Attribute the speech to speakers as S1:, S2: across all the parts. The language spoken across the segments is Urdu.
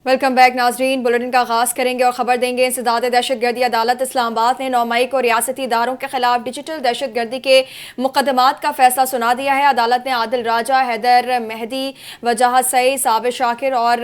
S1: ویلکم بیک ناظرین، بلیٹن کا آغاز کریں گے اور خبر دیں گے انسداد دہشت گردی۔ عدالت اسلام آباد نے 9 مئی کو ریاستی اداروں کے خلاف ڈیجیٹل دہشت گردی کے مقدمات کا فیصلہ سنا دیا ہے۔ عدالت نے عادل راجہ، حیدر مہدی، وجاہت سعید، صابر شاکر اور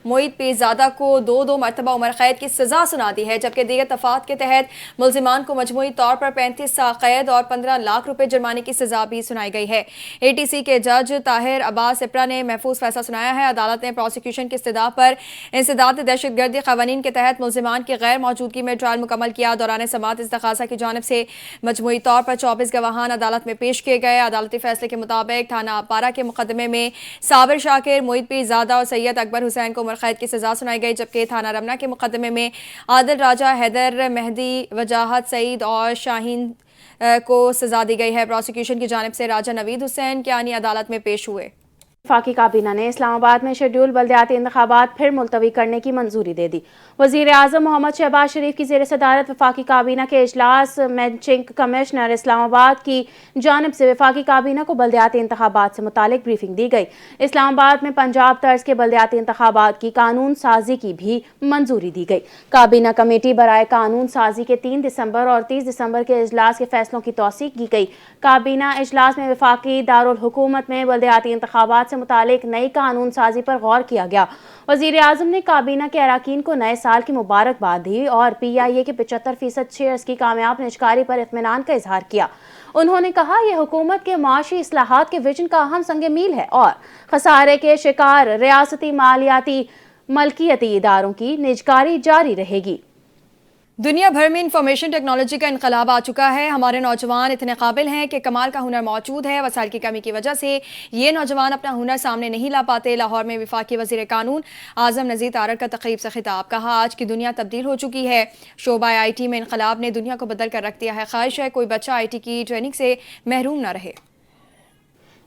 S1: معید پیرزادہ کو 2 مرتبہ عمر قید کی سزا سنا دی ہے، جبکہ دیگر دفعات کے تحت ملزمان کو مجموعی طور پر 35 سال قید اور 15 لاکھ روپے جرمانے کی سزا بھی سنائی گئی ہے۔ اے ٹی سی کے جج طاہر عباس اپرا نے محفوظ فیصلہ سنایا ہے۔ عدالت نے پروسیکیوشن کی استدعا پر انسداد دہشت گردی قوانین کے تحت ملزمان کی غیر موجودگی میں ٹرائل مکمل کیا۔ دوران سماعت اس تقاضا کی جانب سے مجموعی طور پر 24 گواہان عدالت میں پیش کیے گئے۔ عدالتی فیصلے کے مطابق تھانہ اپارہ کے مقدمے میں صابر شاکر، معید پیرزادہ اور سید اکبر حسین کو عمر قید کی سزا سنائی گئی، جبکہ تھانہ رمنا کے مقدمے میں عادل راجہ، حیدر مہدی، وجاہت سعید اور شاہین کو سزا دی گئی ہے۔ پروسیکیوشن کی جانب سے راجہ نوید حسین کیانی عدالت میں پیش ہوئے۔
S2: وفاقی کابینہ نے اسلام آباد میں شیڈول بلدیاتی انتخابات پھر ملتوی کرنے کی منظوری دے دی۔ وزیر اعظم محمد شہباز شریف کی زیر صدارت وفاقی کابینہ کے اجلاس مینچنگ کمشنر اسلام آباد کی جانب سے وفاقی کابینہ کو بلدیاتی انتخابات سے متعلق بریفنگ دی گئی۔ اسلام آباد میں پنجاب طرز کے بلدیاتی انتخابات کی قانون سازی کی بھی منظوری دی گئی۔ کابینہ کمیٹی برائے قانون سازی کے 3 دسمبر اور 30 دسمبر کے اجلاس کے فیصلوں کی توثیق کی گئی۔ کابینہ اجلاس میں وفاقی دارالحکومت میں بلدیاتی انتخابات سے متعلق نئی قانون سازی پر غور کیا گیا۔ وزیر اعظم نے کابینہ کے اراکین کو نئے سال کی مبارکباد دی اور پی آئی اے کے 75% شیئرز کی کامیاب نجکاری پر اطمینان کا اظہار کیا۔ انہوں نے کہا یہ حکومت کے معاشی اصلاحات کے ویژن کا اہم سنگ میل ہے اور خسارے کے شکار ریاستی مالیاتی ملکیتی اداروں کی نجکاری جاری رہے گی۔
S1: دنیا بھر میں انفارمیشن ٹیکنالوجی کا انقلاب آ چکا ہے۔ ہمارے نوجوان اتنے قابل ہیں کہ کمال کا ہنر موجود ہے۔ وسائل کی کمی کی وجہ سے یہ نوجوان اپنا ہنر سامنے نہیں لا پاتے۔ لاہور میں وفاقی وزیر قانون اعظم نذیر تارڑ کا تقریب سے خطاب، کہا آج کی دنیا تبدیل ہو چکی ہے۔ شعبہ آئی ٹی میں انقلاب نے دنیا کو بدل کر رکھ دیا ہے۔ خواہش ہے کوئی بچہ آئی ٹی کی ٹریننگ سے محروم نہ رہے۔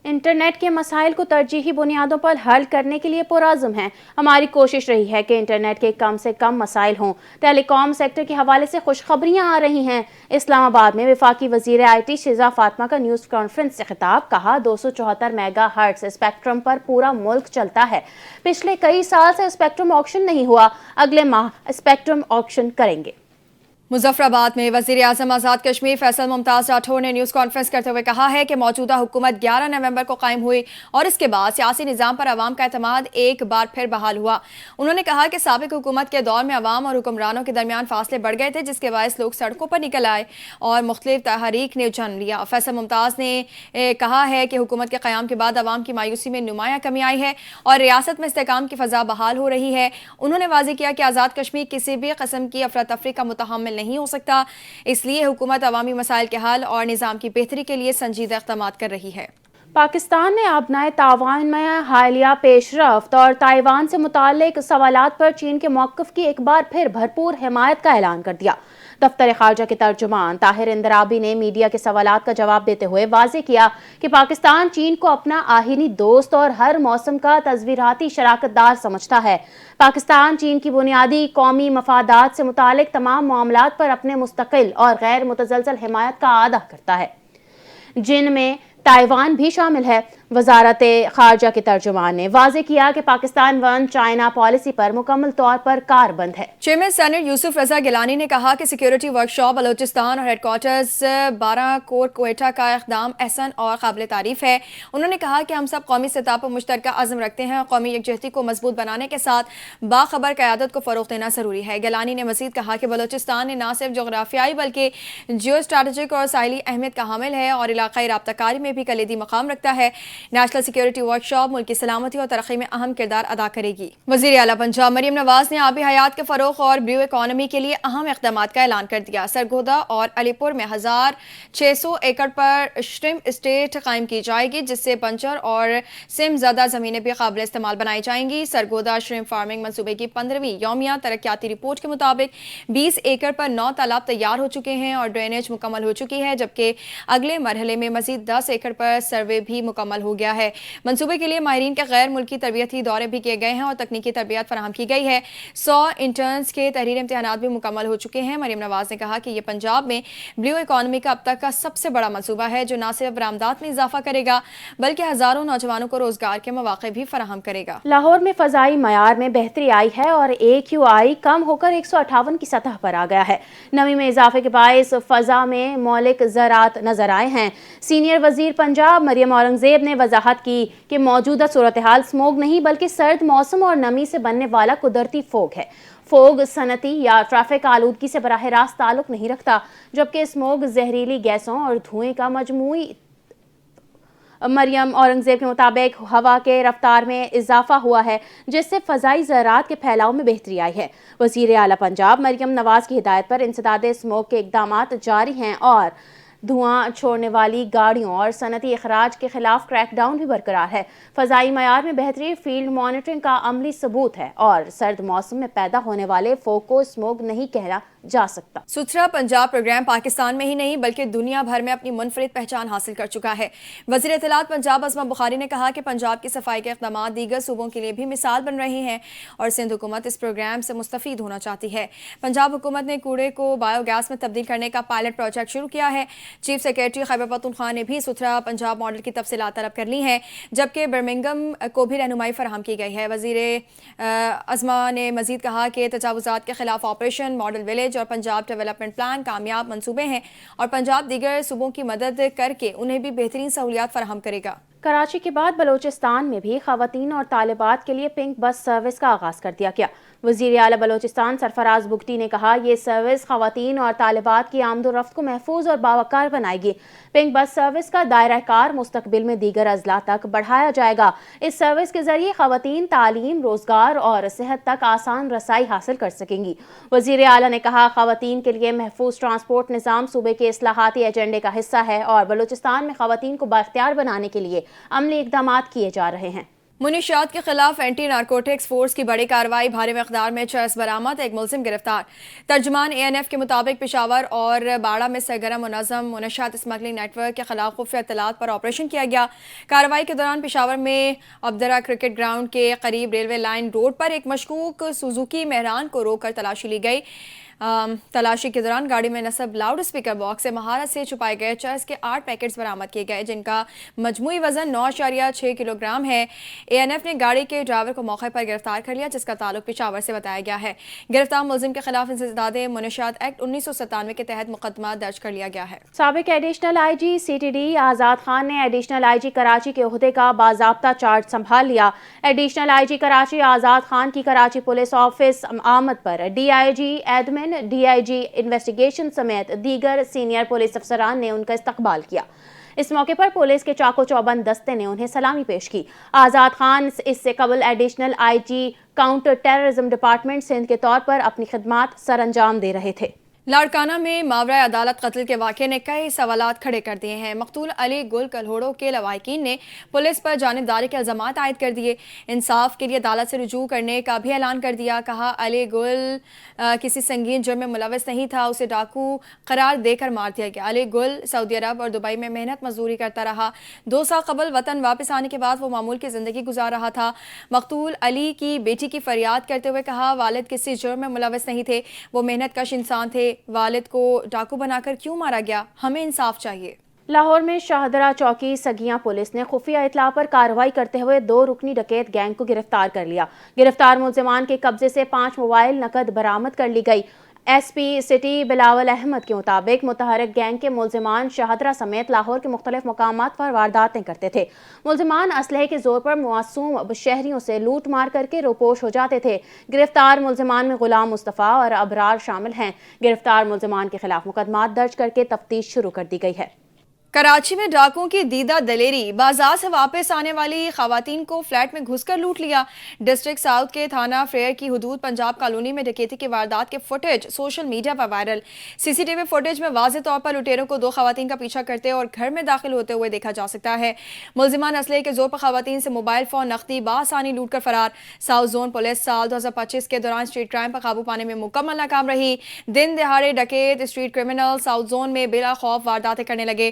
S2: انٹرنیٹ کے مسائل کو ترجیحی بنیادوں پر حل کرنے کے لیے پرعزم ہیں۔ ہماری کوشش رہی ہے کہ انٹرنیٹ کے کم سے کم مسائل ہوں۔ ٹیلی کام سیکٹر کے حوالے سے خوشخبریاں آ رہی ہیں۔ اسلام آباد میں وفاقی وزیر آئی ٹی شیزا فاطمہ کا نیوز کانفرنس سے خطاب، کہا 274 میگا ہرٹز اسپیکٹرم پر پورا ملک چلتا ہے۔ پچھلے کئی سال سے اسپیکٹرم آکشن نہیں ہوا، اگلے ماہ اسپیکٹرم آکشن کریں گے۔
S1: مظفر آباد میں وزیر اعظم آزاد کشمیر فیصل ممتاز راٹھور نے نیوز کانفرنس کرتے ہوئے کہا ہے کہ موجودہ حکومت 11 نومبر کو قائم ہوئی اور اس کے بعد سیاسی نظام پر عوام کا اعتماد ایک بار پھر بحال ہوا۔ انہوں نے کہا کہ سابق حکومت کے دور میں عوام اور حکمرانوں کے درمیان فاصلے بڑھ گئے تھے، جس کے باعث لوگ سڑکوں پر نکل آئے اور مختلف تحریک نے جنم لیا۔ فیصل ممتاز نے کہا ہے کہ حکومت کے قیام کے بعد عوام کی مایوسی میں نمایاں کمی آئی ہے اور ریاست میں استحکام کی فضا بحال ہو رہی ہے۔ انہوں نے واضح کیا کہ آزاد کشمیر کسی بھی قسم کی افراتفری کا متحمل نہیں ہو سکتا، اس لیے حکومت عوامی مسائل کے حل اور نظام کی بہتری کے لیے سنجیدہ اقدامات کر رہی ہے۔
S2: پاکستان نے ابنائے تائیوان میں حالیہ پیش رفت اور تائیوان سے متعلق سوالات پر چین کے موقف کی ایک بار پھر بھرپور حمایت کا اعلان کر دیا۔ دفتر خارجہ کے ترجمان طاہر اندرابی نے میڈیا کے سوالات کا جواب دیتے ہوئے واضح کیا کہ پاکستان چین کو اپنا آہینی دوست اور ہر موسم کا تصویراتی شراکت دار سمجھتا ہے۔ پاکستان چین کی بنیادی قومی مفادات سے متعلق تمام معاملات پر اپنے مستقل اور غیر متزلزل حمایت کا اعادہ کرتا ہے، جن میں تائیوان بھی شامل ہے۔ وزارت خارجہ کے ترجمان نے واضح کیا کہ پاکستان ون چائنا پالیسی پر مکمل طور پر کاربند ہے۔
S1: چیئرمین سینٹ یوسف رضا گیلانی نے کہا کہ سیکیورٹی ورکشاپ بلوچستان اور ہیڈ کوارٹرز 12 کور کوئٹہ کا اقدام احسن اور قابل تعریف ہے۔ انہوں نے کہا کہ ہم سب قومی سطح پر مشترکہ عزم رکھتے ہیں اور قومی یکجہتی کو مضبوط بنانے کے ساتھ باخبر قیادت کو فروغ دینا ضروری ہے۔ گیلانی نے مزید کہا کہ بلوچستان نے نہ صرف جغرافیائی بلکہ جیو اسٹریٹجک اور ساحلی اہمیت کا حامل ہے اور علاقائی رابطہ کاری میں بھی کلیدی مقام رکھتا ہے۔ نیشنل سیکیورٹی ورکشاپ ملک کی سلامتی اور ترقی میں اہم کردار ادا کرے گی۔ وزیر اعلیٰ پنجاب مریم نواز نے آبی حیات کے فروغ اور بلیو اکانومی کے لیے اہم اقدامات کا اعلان کر دیا۔ سرگودا اور علی پور میں 1600 ایکڑ پر شرمپ اسٹیٹ قائم کی جائے گی، جس سے بنجر اور سم زدہ زمینیں بھی قابل استعمال بنائی جائیں گی۔ سرگودا شرمپ فارمنگ منصوبے کی 15ویں یومیہ ترقیاتی رپورٹ کے مطابق 20 ایکڑ پر 9 تالاب تیار ہو چکے ہیں اور ڈرینیج مکمل ہو چکی ہے، جبکہ اگلے مرحلے میں مزید 10 ایکڑ پر سروے بھی مکمل ہوگی۔ ہو گیا ہے۔ منصوبے کے لیے ماہرین کے غیر ملکی تربیتی دورے بھی کیے گئے ہیں اور تکنیکی تربیت فراہم کی گئی ہے۔ 100 انٹرنز کے تحریری امتحانات بھی مکمل ہو چکے ہیں۔ مریم نواز نے کہا کہ یہ پنجاب میں بلیو اکانومی کا اب تک کا سب سے بڑا منصوبہ ہے جو نہ صرف برآمدات میں اضافہ کرے گا بلکہ ہزاروں نوجوانوں کو روزگار کے مواقع بھی فراہم کرے گا۔
S2: لاہور میں فضائی معیار میں بہتری آئی ہے اور AQI کم ہو کر 158 کی سطح پر آ گیا ہے۔ نمی میں اضافے کے باعث فضا میں مولک ذرات نظر آئے ہیں۔ سینئر وزیر پنجاب مریم اورنگزیب نے وضاحت کی کہ موجودہ صورتحال اسموگ نہیں بلکہ سرد موسم اور نمی سے بننے والا قدرتی فوگ ہے۔ فوگ صنعتی یا ٹریفک آلودگی سے براہ راست تعلق نہیں رکھتا، جبکہ اسموگ زہریلی گیسوں اور دھوئیں کا مجموعی۔ مریم اورنگزیب کے مطابق ہوا کے رفتار میں اضافہ ہوا ہے جس سے فضائی ذرات کے پھیلاؤ میں بہتری آئی ہے۔ وزیر اعلیٰ پنجاب مریم نواز کی ہدایت پر انسداد اسموگ کے اقدامات جاری ہیں اور دھواں چھوڑنے والی گاڑیوں اور صنعتی اخراج کے خلاف کریک ڈاؤن بھی برقرار ہے۔ فضائی معیار میں بہتری فیلڈ مانیٹرنگ کا عملی ثبوت ہے اور سرد موسم میں پیدا ہونے والے فوگ کو اسموگ نہیں کہا جا سکتا۔
S1: ستھرا پنجاب پروگرام پاکستان میں ہی نہیں بلکہ دنیا بھر میں اپنی منفرد پہچان حاصل کر چکا ہے۔ وزیر اطلاعات پنجاب عظمہ بخاری نے کہا کہ پنجاب کی صفائی کے اقدامات دیگر صوبوں کے لیے بھی مثال بن رہے ہیں اور سندھ حکومت اس پروگرام سے مستفید ہونا چاہتی ہے۔ پنجاب حکومت نے کوڑے کو بایو گیس میں تبدیل کرنے کا پائلٹ پروجیکٹ شروع کیا ہے۔ چیف سیکریٹری خیبر پختونخوا نے بھی ستھرا پنجاب ماڈل کی تفصیلات طلب کر لی ہیں جبکہ برمنگم کو بھی رہنمائی فراہم کی گئی ہے۔ وزیر عظمہ نے مزید کہا کہ تجاوزات کے خلاف آپریشن ماڈل ولیج اور پنجاب ڈیولپمنٹ پلان کامیاب منصوبے ہیں اور پنجاب دیگر صوبوں کی مدد کر کے انہیں بھی بہترین سہولیات فراہم کرے گا۔
S2: کراچی کے بعد بلوچستان میں بھی خواتین اور طالبات کے لیے پنک بس سروس کا آغاز کر دیا گیا۔ وزیر اعلیٰ بلوچستان سرفراز بگٹی نے کہا یہ سروس خواتین اور طالبات کی آمد و رفت کو محفوظ اور باوقار بنائے گی۔ پنک بس سروس کا دائرہ کار مستقبل میں دیگر اضلاع تک بڑھایا جائے گا۔ اس سروس کے ذریعے خواتین تعلیم، روزگار اور صحت تک آسان رسائی حاصل کر سکیں گی۔ وزیر اعلیٰ نے کہا خواتین کے لیے محفوظ ٹرانسپورٹ نظام صوبے کے اصلاحاتی ایجنڈے کا حصہ ہے اور بلوچستان میں خواتین کو بااختیار بنانے کے لیے عملی اقدامات کیے جا رہے ہیں۔
S1: منشیات کے خلاف اینٹی نارکوٹکس فورس کی بڑی کارروائی، بھاری مقدار میں چرس برآمد، ایک ملزم گرفتار۔ ترجمان ANF کے مطابق پشاور اور باڑہ میں سرگرم منظم منشیات اسمگلنگ نیٹ ورک کے خلاف خفیہ اطلاعات پر آپریشن کیا گیا۔ کارروائی کے دوران پشاور میں عبدرہ کرکٹ گراؤنڈ کے قریب ریلوے لائن روڈ پر ایک مشکوک سوزوکی مہران کو روک کر تلاشی لی گئی۔ تلاشی کے دوران گاڑی میں نصب لاؤڈ اسپیکر باکس سے مہارت سے چھپائے گئے چرس کے 8 پیکٹس برآمد کیے گئے جن کا مجموعی وزن 9.6 کلو گرام ہے۔ ANF نے گاڑی کے ڈرائیور کو موقع پر گرفتار کر لیا جس کا تعلق پشاور سے بتایا گیا ہے۔ گرفتار ملزم کے خلاف انسداد منشیات ایکٹ 1997 کے تحت مقدمہ درج کر لیا گیا ہے۔
S2: سابق ایڈیشنل IG CTD آزاد خان نے ایڈیشنل IG کراچی کے عہدے کا باضابطہ چارج سنبھال لیا۔ ایڈیشنل IG کراچی آزاد خان کی کراچی پولیس آفس آمد پر DIG ایڈمن، DIG انویسٹیگیشن سمیت دیگر سینئر پولیس افسران نے ان کا استقبال کیا۔ اس موقع پر پولیس کے چاقو چوبند دستے نے انہیں سلامی پیش کی۔ آزاد خان اس سے قبل additional IG counter terrorism department Sindh کے طور پر اپنی خدمات سر انجام دے رہے تھے۔
S1: لاڑکانہ میں ماورائے عدالت قتل کے واقعے نے کئی سوالات کھڑے کر دیے ہیں۔ مقتول علی گل کلہوڑوں کے لواحقین نے پولیس پر جانبداری کے الزامات عائد کر دیے۔ انصاف کے لیے عدالت سے رجوع کرنے کا بھی اعلان کر دیا۔ کہا علی گل کسی سنگین جرم میں ملوث نہیں تھا، اسے ڈاکو قرار دے کر مار دیا گیا۔ علی گل سعودی عرب اور دبئی میں محنت مزدوری کرتا رہا۔ 2 سال قبل وطن واپس آنے کے بعد وہ معمول کی زندگی گزار رہا تھا۔ مقتول علی کی بیٹی کی فریاد کرتے ہوئے کہا والد کسی جرم میں ملوث نہیں تھے، وہ محنت کش انسان تھے، والد کو ڈاکو بنا کر کیوں مارا گیا؟ ہمیں انصاف چاہیے۔
S2: لاہور میں شاہدرہ چوکی سگیاں پولیس نے خفیہ اطلاع پر کارروائی کرتے ہوئے 2 رکنی ڈکیت گینگ کو گرفتار کر لیا۔ گرفتار ملزمان کے قبضے سے 5 موبائل نقد برآمد کر لی گئی۔ SP سٹی بلاول احمد کے مطابق متحرک گینگ کے ملزمان شاہدرہ سمیت لاہور کے مختلف مقامات پر وارداتیں کرتے تھے۔ ملزمان اسلحے کے زور پر معصوم شہریوں سے لوٹ مار کر کے روپوش ہو جاتے تھے۔ گرفتار ملزمان میں غلام مصطفیٰ اور ابرار شامل ہیں۔ گرفتار ملزمان کے خلاف مقدمات درج کر کے تفتیش شروع کر دی گئی ہے۔
S1: کراچی میں ڈاکوؤں کی دیدہ دلیری، بازار سے واپس آنے والی خواتین کو فلیٹ میں گھس کر لوٹ لیا۔ ڈسٹرکٹ ساؤتھ کے تھانہ فریئر کی حدود پنجاب کالونی میں ڈکیتی کی واردات کے فوٹیج سوشل میڈیا پر وائرل۔ CCTV فوٹیج میں واضح طور پر لٹیروں کو 2 خواتین کا پیچھا کرتے اور گھر میں داخل ہوتے ہوئے دیکھا جا سکتا ہے۔ ملزمان اسلحے کے زور پر خواتین سے موبائل فون، نقدی بآسانی لوٹ کر فرار۔ ساؤتھ زون پولیس سال 2025 کے دوران اسٹریٹ کرائم پر قابو پانے میں مکمل ناکام رہی۔ دن دہاڑے ڈکیت اسٹریٹ کرمنل ساؤتھ زون میں بلا خوف وارداتیں کرنے لگے۔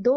S3: 2